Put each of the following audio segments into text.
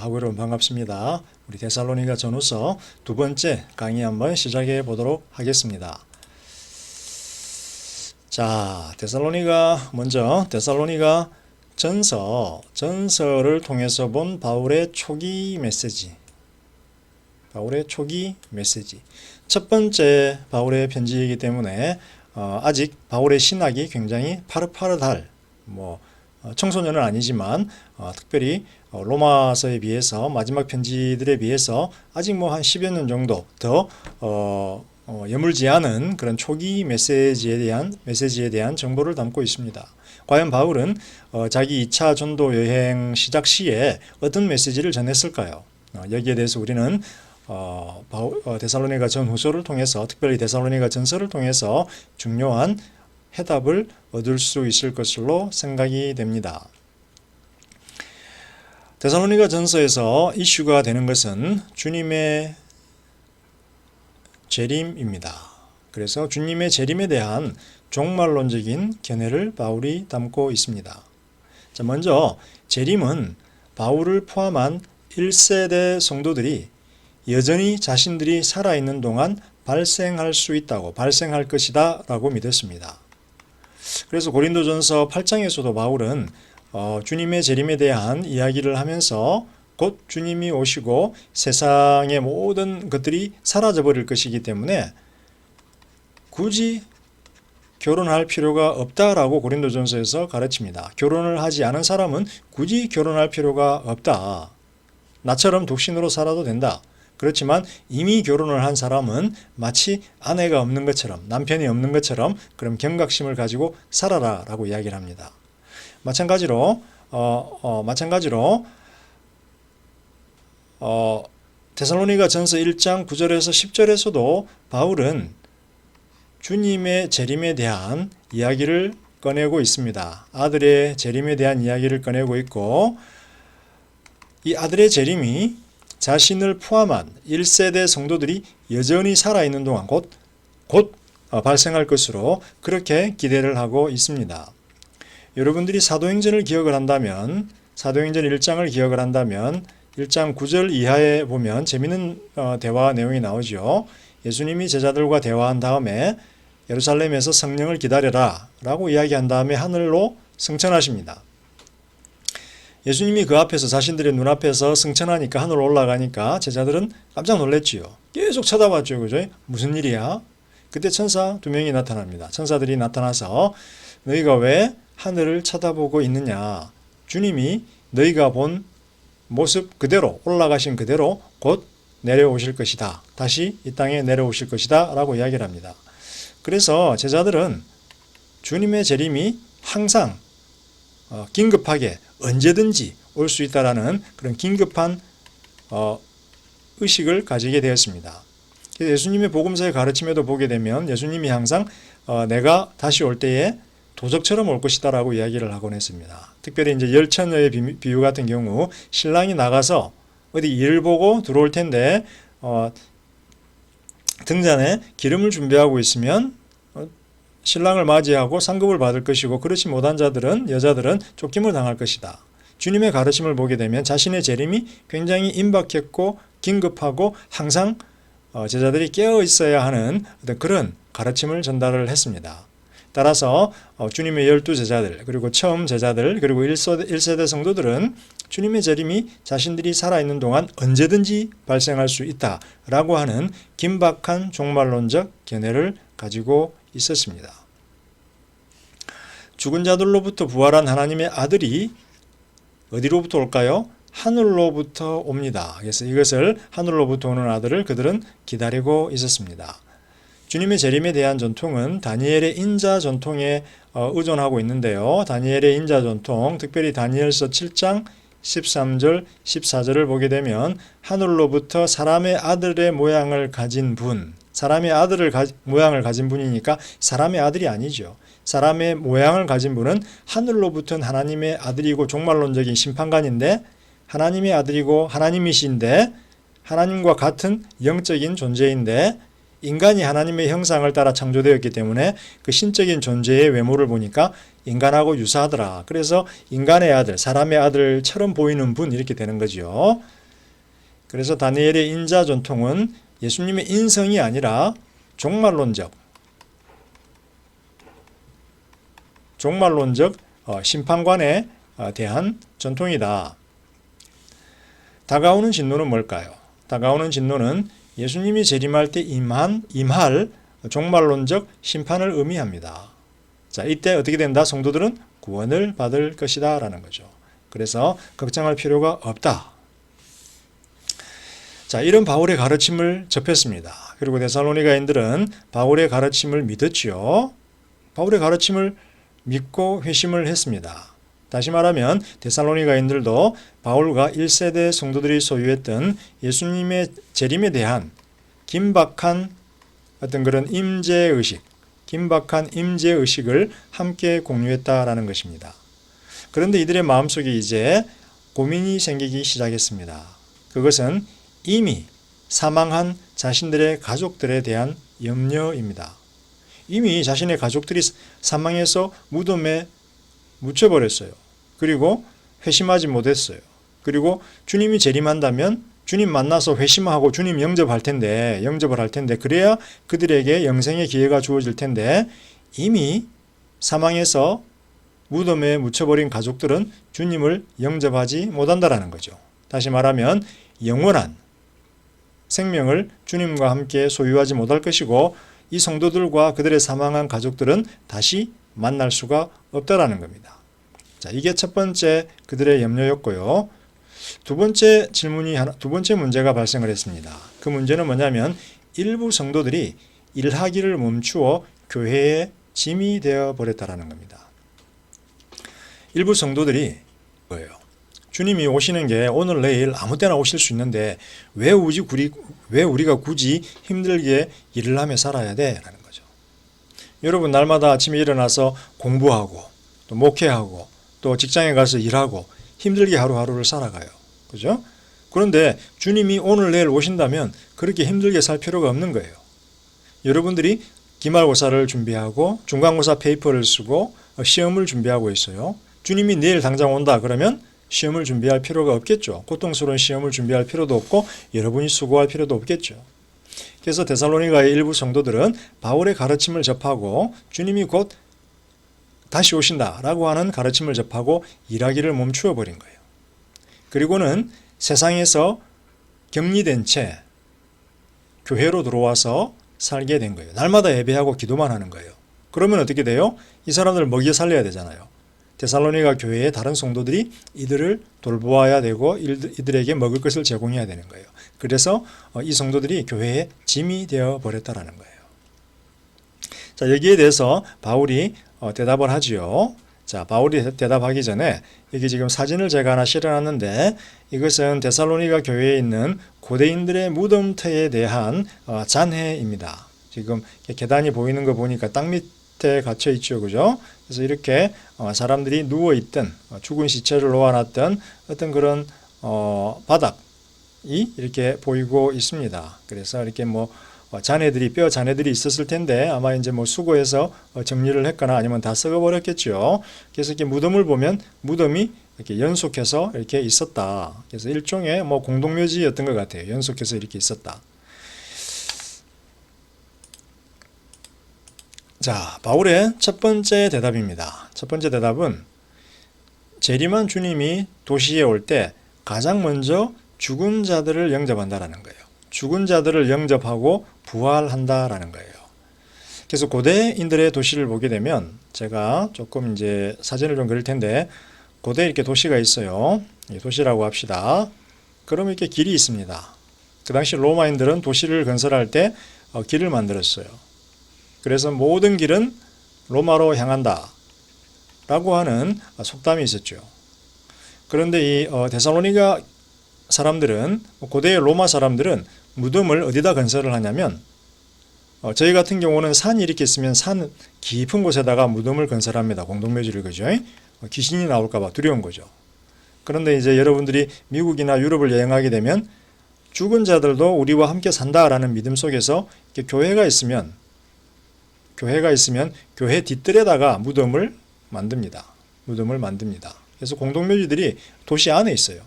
여러분 반갑습니다. 우리 데살로니가 전후서 두 번째 강의 한번 시작해 보도록 하겠습니다. 자, 먼저 데살로니가 전서를 통해서 본 바울의 초기 메시지. 첫 번째 바울의 편지이기 때문에 아직 바울의 신학이 굉장히 파릇파릇할 청소년은 아니지만 특별히 로마서에 비해서 마지막 편지들에 비해서 아직 한 10여 년 정도 더 여물지 않은 그런 초기 메시지에 대한 정보를 담고 있습니다. 과연 바울은 자기 2차 전도 여행 시작 시에 어떤 메시지를 전했을까요? 여기에 대해서 우리는 데살로니가 전후서를 통해서, 특별히 데살로니가 전서를 통해서 중요한 해답을 얻을 수 있을 것으로 생각이 됩니다. 데살로니가 전서에서 이슈가 되는 것은 주님의 재림입니다. 그래서 주님의 재림에 대한 종말론적인 견해를 바울이 담고 있습니다. 자, 먼저 재림은 바울을 포함한 1세대 성도들이 여전히 자신들이 살아있는 동안 발생할 것이다 라고 믿었습니다. 그래서 고린도전서 8장에서도 바울은 주님의 재림에 대한 이야기를 하면서 곧 주님이 오시고 세상의 모든 것들이 사라져 버릴 것이기 때문에 굳이 결혼할 필요가 없다라고 고린도전서에서 가르칩니다. 결혼을 하지 않은 사람은 굳이 결혼할 필요가 없다. 나처럼 독신으로 살아도 된다. 그렇지만 이미 결혼을 한 사람은 마치 아내가 없는 것처럼, 남편이 없는 것처럼 그럼 경각심을 가지고 살아라 라고 이야기를 합니다. 마찬가지로 데살로니가 전서 1장 9절에서 10절에서도 바울은 주님의 재림에 대한 이야기를 꺼내고 있습니다. 아들의 재림에 대한 이야기를 꺼내고 있고, 이 아들의 재림이 자신을 포함한 1세대 성도들이 여전히 살아있는 동안 곧 발생할 것으로 그렇게 기대를 하고 있습니다. 여러분들이 사도행전을 기억을 한다면, 사도행전 1장을 기억을 한다면 1장 9절 이하에 보면 재미있는 대화 내용이 나오죠. 예수님이 제자들과 대화한 다음에 예루살렘에서 성령을 기다려라 라고 이야기한 다음에 하늘로 승천하십니다. 예수님이 그 앞에서, 자신들의 눈앞에서 승천하니까, 하늘로 올라가니까 제자들은 깜짝 놀랐지요. 계속 쳐다봤죠. 그죠? 무슨 일이야? 그때 천사 2명이 나타납니다. 천사들이 나타나서 너희가 왜 하늘을 쳐다보고 있느냐? 주님이 너희가 본 모습 그대로, 올라가신 그대로 곧 내려오실 것이다. 다시 이 땅에 내려오실 것이다 라고 이야기를 합니다. 그래서 제자들은 주님의 재림이 항상 긴급하게 언제든지 올 수 있다라는 그런 긴급한 의식을 가지게 되었습니다. 예수님의 복음서의 가르침에도 보게 되면 예수님이 항상 내가 다시 올 때에 도적처럼 올 것이다 라고 이야기를 하곤 했습니다. 특별히 이제 열처녀의 비유 같은 경우 신랑이 나가서 어디 일을 보고 들어올 텐데 등잔에 기름을 준비하고 있으면 신랑을 맞이하고 상급을 받을 것이고, 그렇지 못한 여자들은 쫓김을 당할 것이다. 주님의 가르침을 보게 되면 자신의 재림이 굉장히 임박했고 긴급하고 항상 제자들이 깨어 있어야 하는 그런 가르침을 전달을 했습니다. 따라서 주님의 12제자들, 그리고 처음 제자들, 그리고 1세대 성도들은 주님의 재림이 자신들이 살아있는 동안 언제든지 발생할 수 있다라고 하는 긴박한 종말론적 견해를 가지고 있었습니다. 죽은 자들로부터 부활한 하나님의 아들이 어디로부터 올까요? 하늘로부터 옵니다. 그래서 이것을, 하늘로부터 오는 아들을 그들은 기다리고 있었습니다. 주님의 재림에 대한 전통은 다니엘의 인자 전통에 의존하고 있는데요. 다니엘의 인자 전통, 특별히 다니엘서 7장 13절, 14절을 보게 되면 하늘로부터 사람의 아들의 모양을 가진 분, 사람의 모양을 가진 분이니까 사람의 아들이 아니죠. 사람의 모양을 가진 분은 하늘로부터는 하나님의 아들이고 종말론적인 심판관인데, 하나님의 아들이고 하나님이신데, 하나님과 같은 영적인 존재인데, 인간이 하나님의 형상을 따라 창조되었기 때문에 그 신적인 존재의 외모를 보니까 인간하고 유사하더라. 그래서 인간의 아들, 사람의 아들처럼 보이는 분 이렇게 되는 거죠. 그래서 다니엘의 인자 전통은 예수님의 인성이 아니라 종말론적 심판관에 대한 전통이다. 다가오는 진노는 뭘까요? 다가오는 진노는 예수님이 재림할 때 임할 종말론적 심판을 의미합니다. 자, 이때 어떻게 된다? 성도들은 구원을 받을 것이다 라는 거죠. 그래서 걱정할 필요가 없다. 자, 이런 바울의 가르침을 접했습니다. 그리고 데살로니가인들은 바울의 가르침을 믿었지요. 바울의 가르침을 믿고 회심을 했습니다. 다시 말하면 데살로니가인들도 바울과 1세대 성도들이 소유했던 예수님의 재림에 대한 긴박한 어떤 그런 임재의식, 긴박한 임재의식을 함께 공유했다라는 것입니다. 그런데 이들의 마음속에 이제 고민이 생기기 시작했습니다. 그것은 이미 사망한 자신들의 가족들에 대한 염려입니다. 이미 자신의 가족들이 사망해서 무덤에 묻혀버렸어요. 그리고 회심하지 못했어요. 그리고 주님이 재림한다면 주님 만나서 회심하고 주님 영접을 할 텐데 그래야 그들에게 영생의 기회가 주어질 텐데 이미 사망해서 무덤에 묻혀버린 가족들은 주님을 영접하지 못한다라는 거죠. 다시 말하면 영원한 생명을 주님과 함께 소유하지 못할 것이고 이 성도들과 그들의 사망한 가족들은 다시 만날 수가 없다라는 겁니다. 자, 이게 첫 번째 그들의 염려였고요. 두 번째 문제가 발생을 했습니다. 그 문제는 뭐냐면 일부 성도들이 일하기를 멈추어 교회의 짐이 되어 버렸다라는 겁니다. 일부 성도들이 뭐예요? 주님이 오시는 게 오늘 내일 아무 때나 오실 수 있는데 왜 우리가 굳이 힘들게 일을 하며 살아야 돼? 라는 거죠. 여러분 날마다 아침에 일어나서 공부하고 또 목회하고 또 직장에 가서 일하고 힘들게 하루하루를 살아가요. 그죠? 그런데 주님이 오늘 내일 오신다면 그렇게 힘들게 살 필요가 없는 거예요. 여러분들이 기말고사를 준비하고 중간고사 페이퍼를 쓰고 시험을 준비하고 있어요. 주님이 내일 당장 온다 그러면 시험을 준비할 필요가 없겠죠. 고통스러운 시험을 준비할 필요도 없고 여러분이 수고할 필요도 없겠죠. 그래서 데살로니가의 일부 성도들은 바울의 가르침을 접하고 주님이 곧 다시 오신다라고 하는 가르침을 접하고 일하기를 멈추어 버린 거예요. 그리고는 세상에서 격리된 채 교회로 들어와서 살게 된 거예요. 날마다 예배하고 기도만 하는 거예요. 그러면 어떻게 돼요? 이 사람들을 먹여 살려야 되잖아요. 데살로니가 교회의 다른 성도들이 이들을 돌보아야 되고 이들에게 먹을 것을 제공해야 되는 거예요. 그래서 이 성도들이 교회의 짐이 되어 버렸다라는 거예요. 자, 여기에 대해서 바울이 대답을 하지요. 자, 바울이 대답하기 전에 여기 지금 사진을 제가 하나 실어놨는데 이것은 데살로니가 교회에 있는 고대인들의 무덤터에 대한 잔해입니다. 지금 계단이 보이는 거 보니까 땅 밑에 갇혀 있죠, 그죠? 그래서 이렇게 사람들이 누워 있던 죽은 시체를 놓아놨던 어떤 그런 바닥이 이렇게 보이고 있습니다. 그래서 이렇게 뼈 잔해들이 있었을 텐데 아마 이제 수거해서 정리를 했거나 아니면 다 썩어버렸겠죠. 그래서 이렇게 무덤을 보면 무덤이 이렇게 연속해서 이렇게 있었다. 그래서 일종의 공동묘지였던 것 같아요. 연속해서 이렇게 있었다. 자, 바울의 첫 번째 대답입니다. 첫 번째 대답은 재림한 주님이 도시에 올 때 가장 먼저 죽은 자들을 영접한다라는 거예요. 죽은 자들을 영접하고 부활한다라는 거예요. 그래서 고대인들의 도시를 보게 되면 제가 조금 이제 사진을 좀 그릴 텐데 고대에 이렇게 도시가 있어요. 도시라고 합시다. 그러면 이렇게 길이 있습니다. 그 당시 로마인들은 도시를 건설할 때 길을 만들었어요. 그래서 모든 길은 로마로 향한다 라고 하는 속담이 있었죠. 그런데 이 데살로니가 사람들은 고대의 로마 사람들은 무덤을 어디다 건설을 하냐면 저희 같은 경우는 산이 이렇게 있으면 산 깊은 곳에다가 무덤을 건설합니다. 공동묘지를. 그죠? 귀신이 나올까 봐 두려운 거죠. 그런데 이제 여러분들이 미국이나 유럽을 여행하게 되면 죽은 자들도 우리와 함께 산다라는 믿음 속에서 이렇게 교회가 있으면 교회 뒤뜰에다가 무덤을 만듭니다. 무덤을 만듭니다. 그래서 공동묘지들이 도시 안에 있어요.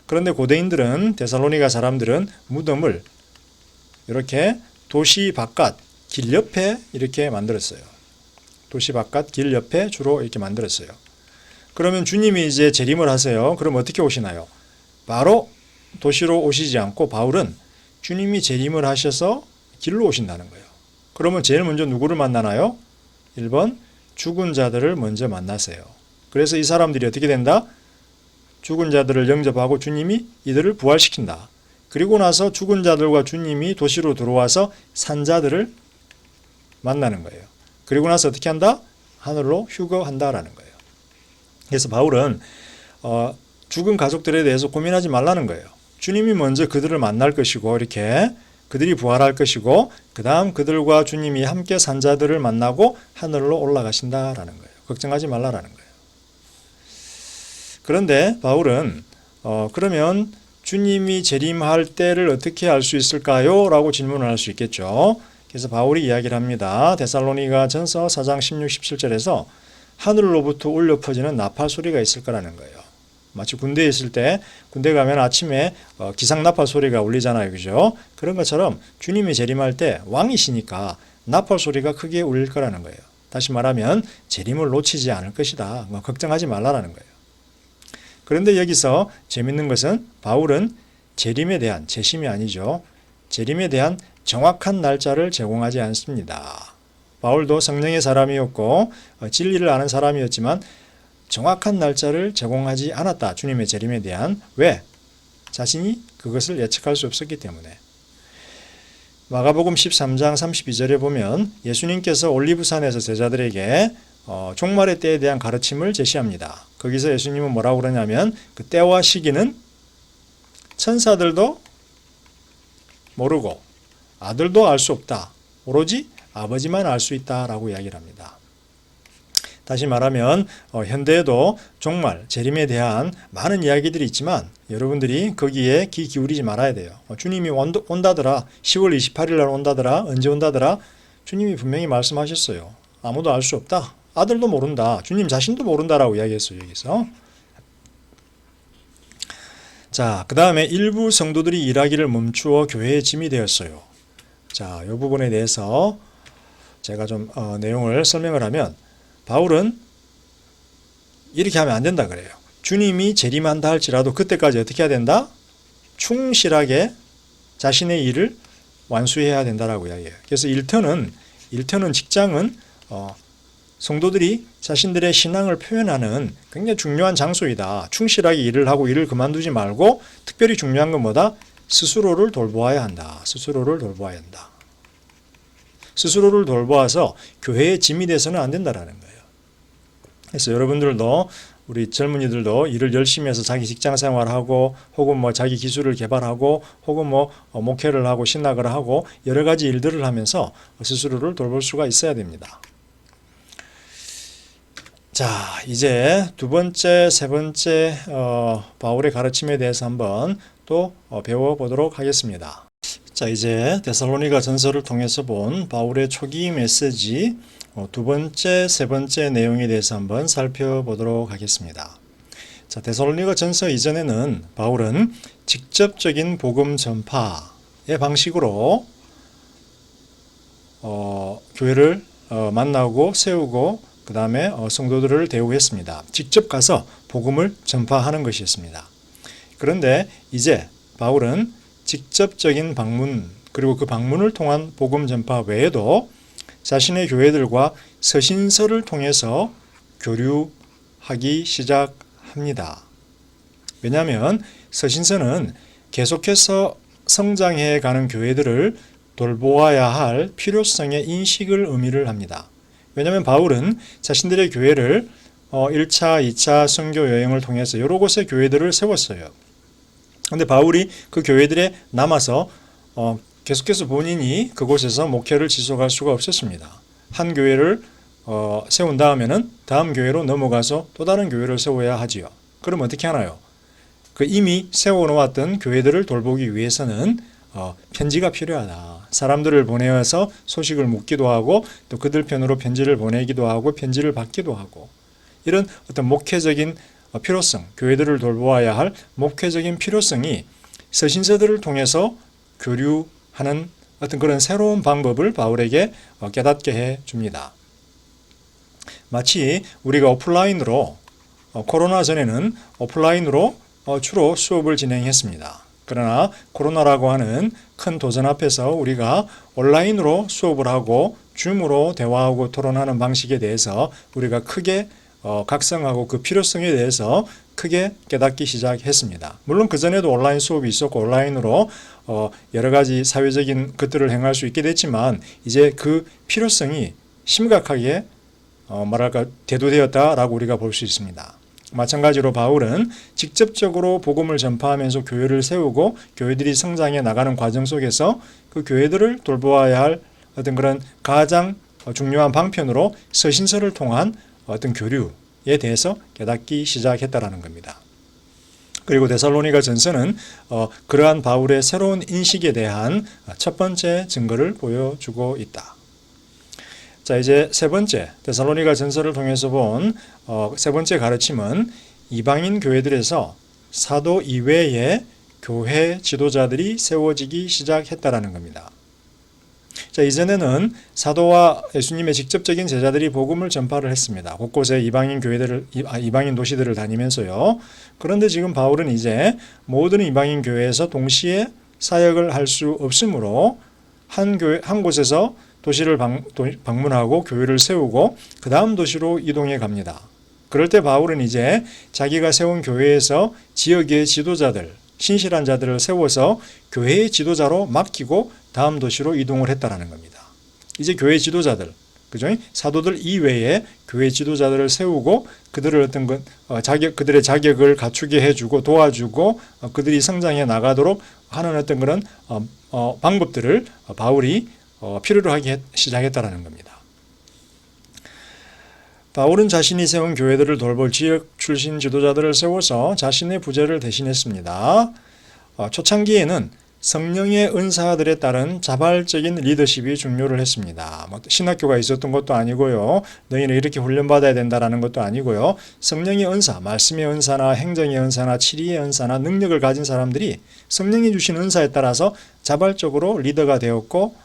그런데 고대인들은, 데살로니가 사람들은 무덤을 이렇게 도시 바깥 길 옆에 이렇게 만들었어요. 도시 바깥 길 옆에 주로 이렇게 만들었어요. 그러면 주님이 이제 재림을 하세요. 그럼 어떻게 오시나요? 바로 도시로 오시지 않고 바울은 주님이 재림을 하셔서 길로 오신다는 거예요. 그러면 제일 먼저 누구를 만나나요? 1번 죽은 자들을 먼저 만나세요. 그래서 이 사람들이 어떻게 된다? 죽은 자들을 영접하고 주님이 이들을 부활시킨다. 그리고 나서 죽은 자들과 주님이 도시로 들어와서 산 자들을 만나는 거예요. 그리고 나서 어떻게 한다? 하늘로 휴거한다라는 거예요. 그래서 바울은 죽은 가족들에 대해서 고민하지 말라는 거예요. 주님이 먼저 그들을 만날 것이고 이렇게 그들이 부활할 것이고 그 다음 그들과 주님이 함께 산 자들을 만나고 하늘로 올라가신다라는 거예요. 걱정하지 말라라는 거예요. 그런데 바울은 그러면 주님이 재림할 때를 어떻게 알 수 있을까요? 라고 질문을 할 수 있겠죠. 그래서 바울이 이야기를 합니다. 데살로니가 전서 4장 16, 17절에서 하늘로부터 울려 퍼지는 나팔 소리가 있을 거라는 거예요. 마치 군대에 있을 때 군대 가면 아침에 기상 나팔 소리가 울리잖아요. 그죠? 그런 것처럼 주님이 재림할 때 왕이시니까 나팔 소리가 크게 울릴 거라는 거예요. 다시 말하면 재림을 놓치지 않을 것이다. 걱정하지 말라라는 거예요. 그런데 여기서 재밌는 것은 바울은 재림에 대한, 재심이 아니죠. 재림에 대한 정확한 날짜를 제공하지 않습니다. 바울도 성령의 사람이었고 진리를 아는 사람이었지만 정확한 날짜를 제공하지 않았다. 주님의 재림에 대한. 왜? 자신이 그것을 예측할 수 없었기 때문에. 마가복음 13장 32절에 보면 예수님께서 올리브산에서 제자들에게 종말의 때에 대한 가르침을 제시합니다. 거기서 예수님은 뭐라고 그러냐면 그 때와 시기는 천사들도 모르고 아들도 알 수 없다. 오로지 아버지만 알 수 있다라고 이야기를 합니다. 다시 말하면 현대에도 종말, 재림에 대한 많은 이야기들이 있지만 여러분들이 거기에 귀 기울이지 말아야 돼요. 주님이 온다더라. 10월 28일 날 온다더라. 언제 온다더라. 주님이 분명히 말씀하셨어요. 아무도 알 수 없다. 아들도 모른다. 주님 자신도 모른다라고 이야기했어요. 여기서. 자, 그 다음에 일부 성도들이 일하기를 멈추어 교회의 짐이 되었어요. 자, 이 부분에 대해서 제가 좀 내용을 설명을 하면 바울은 이렇게 하면 안 된다 그래요. 주님이 재림한다 할지라도 그때까지 어떻게 해야 된다? 충실하게 자신의 일을 완수해야 된다라고 이야기해요. 그래서 일터는 직장은 성도들이 자신들의 신앙을 표현하는 굉장히 중요한 장소이다. 충실하게 일을 하고 일을 그만두지 말고 특별히 중요한 건 뭐다? 스스로를 돌보아야 한다. 스스로를 돌보아야 한다. 스스로를 돌보아서 교회의 짐이 돼서는 안 된다라는 거예요. 그래서 여러분들도 우리 젊은이들도 일을 열심히 해서 자기 직장 생활하고 혹은 뭐 자기 기술을 개발하고 혹은 뭐 목회를 하고 신학을 하고 여러 가지 일들을 하면서 스스로를 돌볼 수가 있어야 됩니다. 자, 이제 두 번째, 세 번째 바울의 가르침에 대해서 한번 또 배워보도록 하겠습니다. 자, 이제 데살로니가 전서를 통해서 본 바울의 초기 메시지 두 번째, 세 번째 내용에 대해서 한번 살펴보도록 하겠습니다. 자, 데살로니가 전서 이전에는 바울은 직접적인 복음 전파의 방식으로 교회를 만나고 세우고 그 다음에 성도들을 대우했습니다. 직접 가서 복음을 전파하는 것이었습니다. 그런데 이제 바울은 직접적인 방문 그리고 그 방문을 통한 복음 전파 외에도 자신의 교회들과 서신서를 통해서 교류하기 시작합니다. 왜냐하면 서신서는 계속해서 성장해 가는 교회들을 돌보아야 할 필요성의 인식을 의미를 합니다. 왜냐하면 바울은 자신들의 교회를 1차, 2차 선교 여행을 통해서 여러 곳의 교회들을 세웠어요. 그런데 바울이 그 교회들에 남아서 계속해서 본인이 그곳에서 목회를 지속할 수가 없었습니다. 한 교회를 세운 다음에는 다음 교회로 넘어가서 또 다른 교회를 세워야 하지요. 그럼 어떻게 하나요? 그 이미 세워놓았던 교회들을 돌보기 위해서는 편지가 필요하다. 사람들을 보내어서 소식을 묻기도 하고 또 그들 편으로 편지를 보내기도 하고 편지를 받기도 하고 이런 어떤 목회적인 필요성, 교회들을 돌보아야 할 목회적인 필요성이 서신서들을 통해서 교류하는 어떤 그런 새로운 방법을 바울에게 깨닫게 해 줍니다. 마치 우리가 오프라인으로 코로나 전에는 오프라인으로 주로 수업을 진행했습니다. 그러나 코로나라고 하는 큰 도전 앞에서 우리가 온라인으로 수업을 하고 줌으로 대화하고 토론하는 방식에 대해서 우리가 크게 각성하고 그 필요성에 대해서 크게 깨닫기 시작했습니다. 물론 그전에도 온라인 수업이 있었고 온라인으로 여러 가지 사회적인 것들을 행할 수 있게 됐지만 이제 그 필요성이 심각하게 대두되었다라고 우리가 볼 수 있습니다. 마찬가지로 바울은 직접적으로 복음을 전파하면서 교회를 세우고 교회들이 성장해 나가는 과정 속에서 그 교회들을 돌보아야 할 어떤 그런 가장 중요한 방편으로 서신서를 통한 어떤 교류에 대해서 깨닫기 시작했다라는 겁니다. 그리고 데살로니가 전서는 그러한 바울의 새로운 인식에 대한 첫 번째 증거를 보여주고 있다. 자, 이제 세 번째, 데살로니가 전서를 통해서 본 세 번째 가르침은 이방인 교회들에서 사도 이외의 교회 지도자들이 세워지기 시작했다라는 겁니다. 자, 이전에는 사도와 예수님의 직접적인 제자들이 복음을 전파를 했습니다. 곳곳에 이방인 도시들을 다니면서요. 그런데 지금 바울은 이제 모든 이방인 교회에서 동시에 사역을 할 수 없으므로 한 곳에서 도시를 방문하고 교회를 세우고 그 다음 도시로 이동해 갑니다. 그럴 때 바울은 이제 자기가 세운 교회에서 지역의 지도자들, 신실한 자들을 세워서 교회의 지도자로 맡기고 다음 도시로 이동을 했다라는 겁니다. 이제 교회 지도자들, 그죠? 사도들 이외에 교회 지도자들을 세우고 그들을 그들의 자격을 갖추게 해주고 도와주고 그들이 성장해 나가도록 하는 어떤 그런 방법들을 바울이 필요로 하기 시작했다라는 겁니다. 바울은 자신이 세운 교회들을 돌볼 지역 출신 지도자들을 세워서 자신의 부재를 대신했습니다. 초창기에는 성령의 은사들에 따른 자발적인 리더십이 중요를 했습니다. 신학교가 있었던 것도 아니고요. 너희는 이렇게 훈련받아야 된다는 것도 아니고요. 성령의 은사, 말씀의 은사나 행정의 은사나 치리의 은사나 능력을 가진 사람들이 성령이 주신 은사에 따라서 자발적으로 리더가 되었고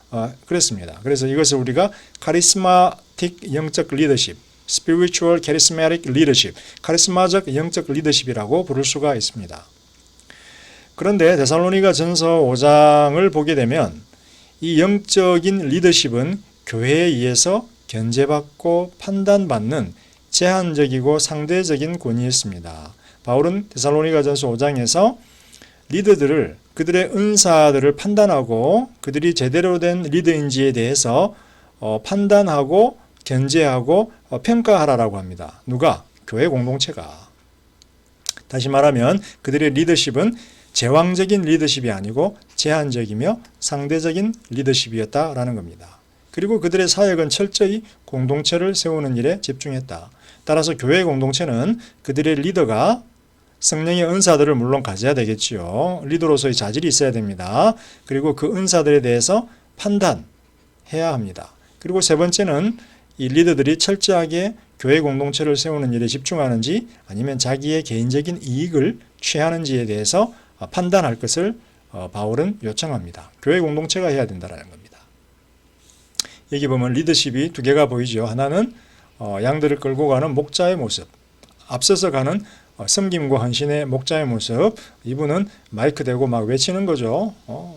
그랬습니다. 그래서 이것을 우리가 카리스마틱 영적 리더십, spiritual charismatic leadership, 카리스마적 영적 리더십이라고 부를 수가 있습니다. 그런데 데살로니가 전서 5장을 보게 되면 이 영적인 리더십은 교회에 의해서 견제받고 판단받는 제한적이고 상대적인 권위였습니다. 바울은 데살로니가 전서 5장에서 리더들을 그들의 은사들을 판단하고 그들이 제대로 된 리더인지에 대해서 판단하고 견제하고 평가하라라고 합니다. 누가? 교회 공동체가. 다시 말하면 그들의 리더십은 제왕적인 리더십이 아니고 제한적이며 상대적인 리더십이었다라는 겁니다. 그리고 그들의 사역은 철저히 공동체를 세우는 일에 집중했다. 따라서 교회 공동체는 그들의 리더가 성령의 은사들을 물론 가져야 되겠지요. 리더로서의 자질이 있어야 됩니다. 그리고 그 은사들에 대해서 판단해야 합니다. 그리고 세 번째는 이 리더들이 철저하게 교회 공동체를 세우는 일에 집중하는지 아니면 자기의 개인적인 이익을 취하는지에 대해서 판단할 것을 바울은 요청합니다. 교회 공동체가 해야 된다는 겁니다. 여기 보면 리더십이 두 개가 보이죠. 하나는 양들을 끌고 가는 목자의 모습, 앞서서 가는 섬김과 헌신의 목자의 모습. 이분은 마이크 대고 막 외치는 거죠.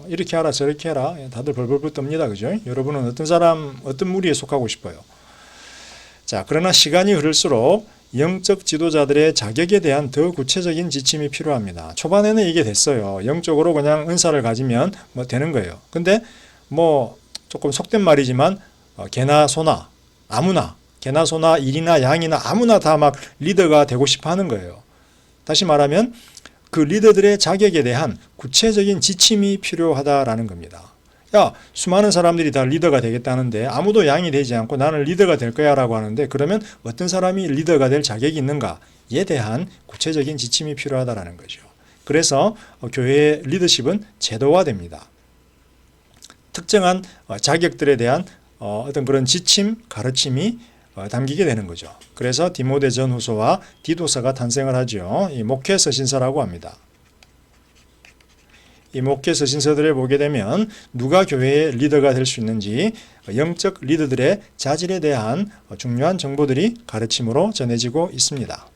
이렇게 하라 저렇게 해라. 다들 벌벌벌 떱니다. 그죠? 여러분은 어떤 무리에 속하고 싶어요? 자, 그러나 시간이 흐를수록 영적 지도자들의 자격에 대한 더 구체적인 지침이 필요합니다. 초반에는 이게 됐어요. 영적으로 그냥 은사를 가지면 되는 거예요. 근데 조금 속된 말이지만 개나 소나 아무나 개나 소나 일이나 양이나 아무나 다 막 리더가 되고 싶어 하는 거예요. 다시 말하면 그 리더들의 자격에 대한 구체적인 지침이 필요하다라는 겁니다. 야, 수많은 사람들이 다 리더가 되겠다는데 아무도 양이 되지 않고 나는 리더가 될 거야 라고 하는데 그러면 어떤 사람이 리더가 될 자격이 있는가에 대한 구체적인 지침이 필요하다라는 거죠. 그래서 교회의 리더십은 제도화됩니다. 특정한 자격들에 대한 어떤 그런 지침, 가르침이 담기게 되는 거죠. 그래서 디모데 전후서와 디도서가 탄생을 하죠. 이 목회 서신서라고 합니다. 이 목회 서신서들을 보게 되면 누가 교회의 리더가 될 수 있는지 영적 리더들의 자질에 대한 중요한 정보들이 가르침으로 전해지고 있습니다.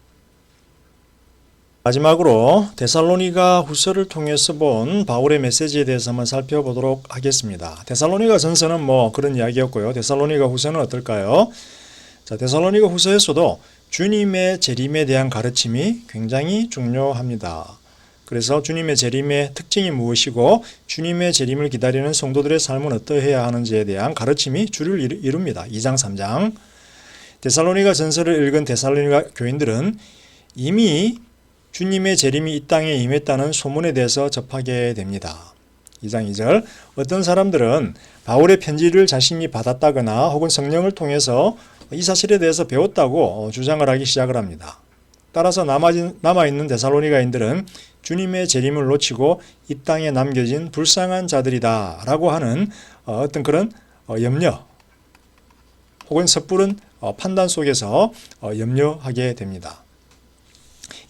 마지막으로 데살로니가 후서를 통해서 본 바울의 메시지에 대해서 한번 살펴보도록 하겠습니다. 데살로니가 전서는 그런 이야기였고요. 데살로니가 후서는 어떨까요? 자, 데살로니가 후서에서도 주님의 재림에 대한 가르침이 굉장히 중요합니다. 그래서 주님의 재림의 특징이 무엇이고 주님의 재림을 기다리는 성도들의 삶은 어떠해야 하는지에 대한 가르침이 주를 이룹니다. 2장 3장. 데살로니가 전서를 읽은 데살로니가 교인들은 이미 주님의 재림이 이 땅에 임했다는 소문에 대해서 접하게 됩니다. 2장 2절. 어떤 사람들은 바울의 편지를 자신이 받았다거나 혹은 성령을 통해서 이 사실에 대해서 배웠다고 주장을 하기 시작을 합니다. 따라서 남아있는 데살로니가인들은 주님의 재림을 놓치고 이 땅에 남겨진 불쌍한 자들이다 라고 하는 어떤 그런 염려 혹은 섣부른 판단 속에서 염려하게 됩니다.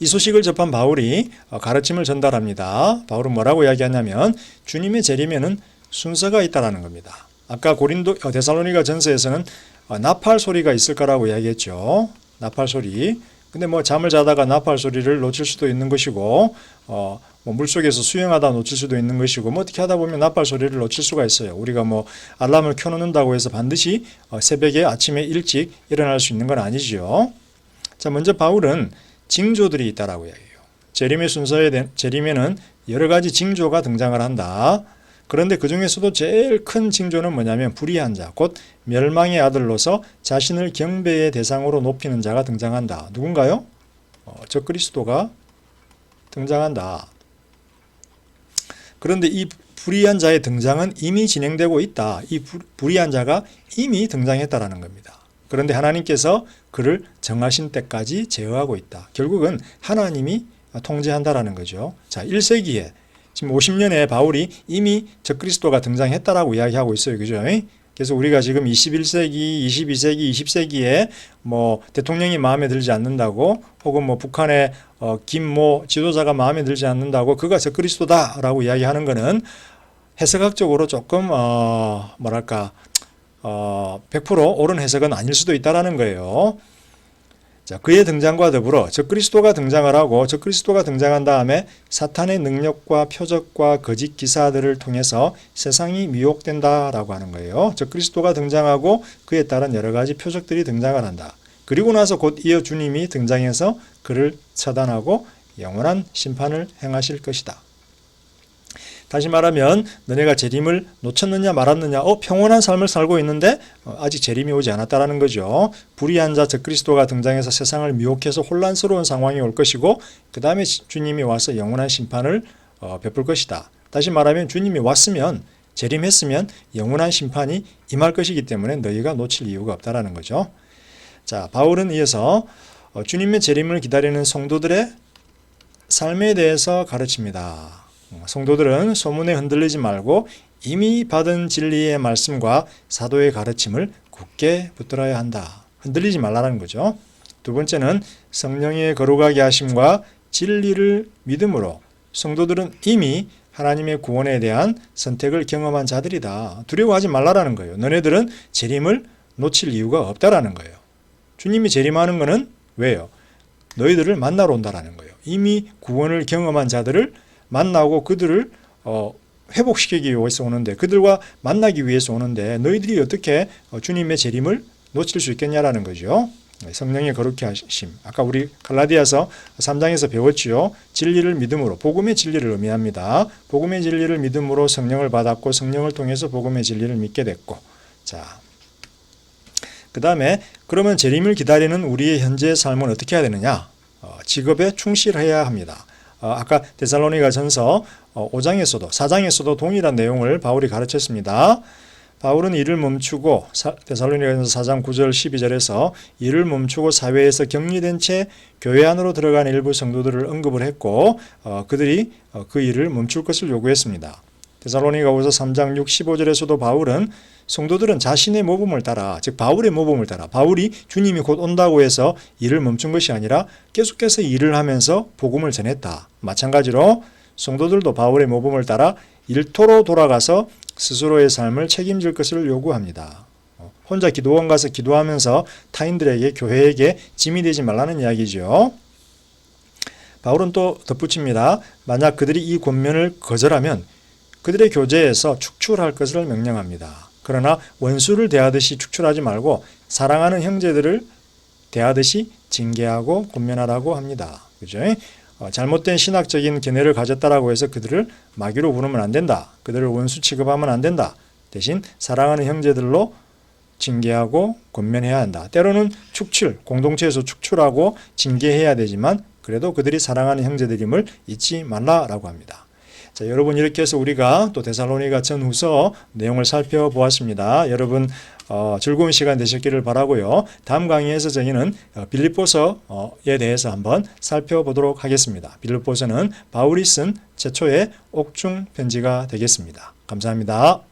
이 소식을 접한 바울이 가르침을 전달합니다. 바울은 뭐라고 이야기하냐면 주님의 재림에는 순서가 있다라는 겁니다. 아까 데살로니가 전서에서는 나팔 소리가 있을 거라고 이야기했죠. 나팔 소리. 근데 잠을 자다가 나팔 소리를 놓칠 수도 있는 것이고, 물속에서 수영하다 놓칠 수도 있는 것이고, 어떻게 하다 보면 나팔 소리를 놓칠 수가 있어요. 우리가 알람을 켜놓는다고 해서 반드시 새벽에 아침에 일찍 일어날 수 있는 건 아니지요. 자, 먼저 바울은 징조들이 있다라고 이야기해요. 재림에는 여러 가지 징조가 등장을 한다. 그런데 그 중에서도 제일 큰 징조는 뭐냐면 불의한 자, 곧 멸망의 아들로서 자신을 경배의 대상으로 높이는 자가 등장한다. 누군가요? 적그리스도가 등장한다. 그런데 이 불의한 자의 등장은 이미 진행되고 있다. 이 불의한 자가 이미 등장했다라는 겁니다. 그런데 하나님께서 그를 정하신 때까지 제어하고 있다. 결국은 하나님이 통제한다라는 거죠. 자, 1세기에 지금 50년에 바울이 이미 적그리스도가 등장했다라고 이야기하고 있어요. 그죠? 그래서 우리가 지금 21세기, 22세기, 20세기에 대통령이 마음에 들지 않는다고 혹은 북한의 김모 지도자가 마음에 들지 않는다고 그가 적그리스도다라고 이야기하는 것은 해석학적으로 조금 100% 옳은 해석은 아닐 수도 있다라는 거예요. 자, 그의 등장과 더불어 적그리스도가 등장을 하고 적그리스도가 등장한 다음에 사탄의 능력과 표적과 거짓 기사들을 통해서 세상이 미혹된다라고 하는 거예요. 적그리스도가 등장하고 그에 따른 여러 가지 표적들이 등장을 한다. 그리고 나서 곧 이어 주님이 등장해서 그를 처단하고 영원한 심판을 행하실 것이다. 다시 말하면 너네가 재림을 놓쳤느냐 말았느냐 평온한 삶을 살고 있는데 아직 재림이 오지 않았다라는 거죠. 불의한 자 적그리스도가 등장해서 세상을 미혹해서 혼란스러운 상황이 올 것이고 그 다음에 주님이 와서 영원한 심판을 베풀 것이다. 다시 말하면 주님이 왔으면 재림했으면 영원한 심판이 임할 것이기 때문에 너희가 놓칠 이유가 없다라는 거죠. 자, 바울은 이어서 주님의 재림을 기다리는 성도들의 삶에 대해서 가르칩니다. 성도들은 소문에 흔들리지 말고 이미 받은 진리의 말씀과 사도의 가르침을 굳게 붙들어야 한다. 흔들리지 말라는 거죠. 두 번째는 성령의 거룩하게 하심과 진리를 믿음으로 성도들은 이미 하나님의 구원에 대한 선택을 경험한 자들이다. 두려워하지 말라라는 거예요. 너네들은 재림을 놓칠 이유가 없다라는 거예요. 주님이 재림하는 것은 왜요? 너희들을 만나러 온다라는 거예요. 이미 구원을 경험한 자들을 만나고 그들을 회복시키기 위해서 오는데 그들과 만나기 위해서 오는데 너희들이 어떻게 주님의 재림을 놓칠 수 있겠냐라는 거죠. 성령의 거룩히 하심. 아까 우리 갈라디아서 3장에서 배웠지요. 진리를 믿음으로 복음의 진리를 의미합니다. 복음의 진리를 믿음으로 성령을 받았고 성령을 통해서 복음의 진리를 믿게 됐고 자, 그 다음에 그러면 재림을 기다리는 우리의 현재의 삶은 어떻게 해야 되느냐? 직업에 충실해야 합니다. 아까 데살로니가 전서 5장에서도 4장에서도 동일한 내용을 바울이 가르쳤습니다. 바울은 일을 멈추고 데살로니가 전서 4장 9절 12절에서 일을 멈추고 사회에서 격리된 채 교회 안으로 들어간 일부 성도들을 언급을 했고 그들이 그 일을 멈출 것을 요구했습니다. 데살로니가후서 3장 6, 15절에서도 바울은 성도들은 자신의 모범을 따라, 즉 바울의 모범을 따라, 바울이 주님이 곧 온다고 해서 일을 멈춘 것이 아니라 계속해서 일을 하면서 복음을 전했다. 마찬가지로 성도들도 바울의 모범을 따라 일터로 돌아가서 스스로의 삶을 책임질 것을 요구합니다. 혼자 기도원 가서 기도하면서 타인들에게, 교회에게 짐이 되지 말라는 이야기죠. 바울은 또 덧붙입니다. 만약 그들이 이 권면을 거절하면 그들의 교제에서 축출할 것을 명령합니다. 그러나 원수를 대하듯이 축출하지 말고 사랑하는 형제들을 대하듯이 징계하고 권면하라고 합니다. 그죠? 잘못된 신학적인 견해를 가졌다라고 해서 그들을 마귀로 부르면 안 된다. 그들을 원수 취급하면 안 된다. 대신 사랑하는 형제들로 징계하고 권면해야 한다. 때로는 축출, 공동체에서 축출하고 징계해야 되지만 그래도 그들이 사랑하는 형제들임을 잊지 말라라고 합니다. 자, 여러분 이렇게 해서 우리가 또 데살로니가 전후서 내용을 살펴보았습니다. 여러분 즐거운 시간 되셨기를 바라고요. 다음 강의에서 저희는 빌립보서에 대해서 한번 살펴보도록 하겠습니다. 빌립보서는 바울이 쓴 최초의 옥중 편지가 되겠습니다. 감사합니다.